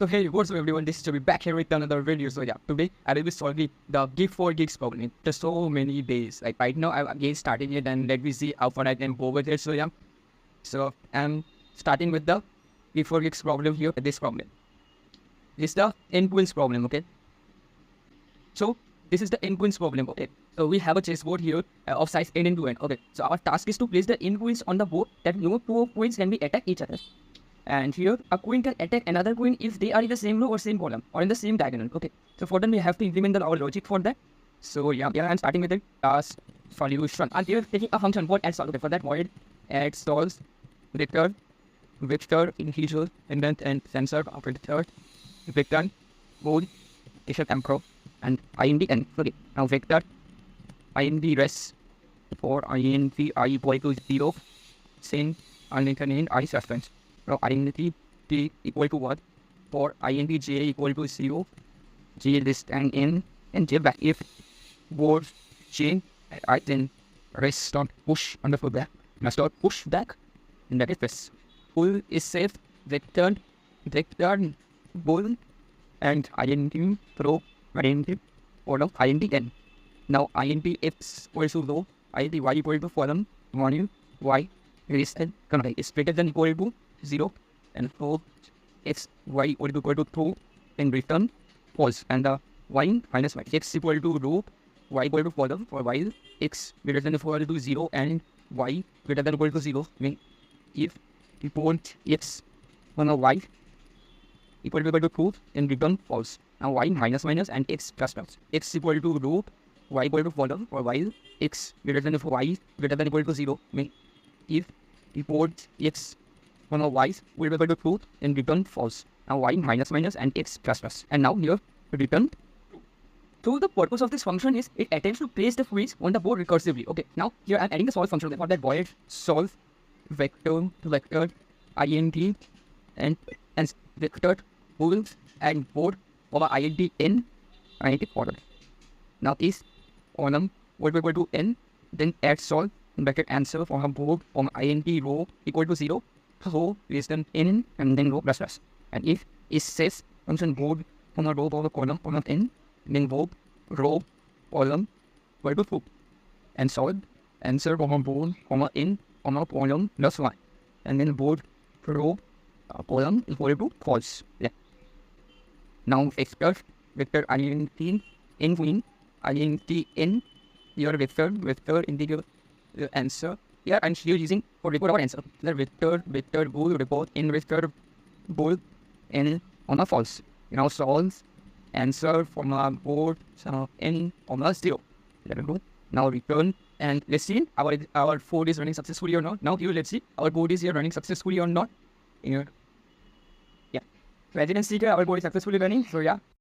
So hey, what's up everyone, this is Toby back here with another video. So yeah, today I will be solving the GeeksForGeeks problem. There's so many days. Like right now I'm again starting it and let me see how far I can go with it. So yeah, so I'm starting with the GeeksForGeeks problem here. This problem. This is the influence problem, okay? So this is the influence problem, okay? So we have a chessboard here of size n into n, okay? So our task is to place the influence on the board that no two queens can be attack each other. And here, a queen can attack another queen if they are in the same row or same column or in the same diagonal. Okay. So for that, we have to implement our logic for that. So yeah, I'm starting with the task solution. And here, taking a function void add solve. Okay. For that, void add solves vector integer indent and sensor operator vector bool t-shirt macro and ind n. Okay. Now vector ind res for int I equal to 0 sin undetermined I suspense. Now int t equal to what? For int j equal to 0, j list and n, and j back if board chain, I then rest dot push underscore back. Now start push back, and that is this. Pull is safe, vector bool, and int throw int or no int n. Now int x equal to low, int y equal to column, volume y is greater than equal to 0 and so x y equal to 2 then return false and the y minus y x equal to root y equal to column for while x greater than equal to 0 and y greater than equal to 0 mean if we want x on a y equal to 2 then return false. Now y minus and x plus x equal to root y equal to column for while x greater than y greater than equal to 0 mean if we want x on a y will be equal to truth and return false. Now y minus and x plus. And now here return. So the purpose of this function is it attempts to place the queens on the board recursively. Okay. Now here I'm adding the solve function for that void solve vector int and vector bool and board over int n int order. Now this column will be equal to n then add solve bracket answer for a board on int row equal to 0. So is then n and then row plus. And if it says function board on a row or a column on n, then board row column equal to 2. And solve answer from a board n on a column plus 1. And then board row column equal to false. Yeah. Now vector int n queen int n your vector integer answer. Here I'm still using for report our answer. The vector bool report in vector bool n on a false. Now solve answer from a board n on a 0. Let me go. Now return and let's see our board is running successfully or not. Now here let's see our board is here running successfully or not. Here. Yeah. So as you can see here our board is successfully running. So yeah.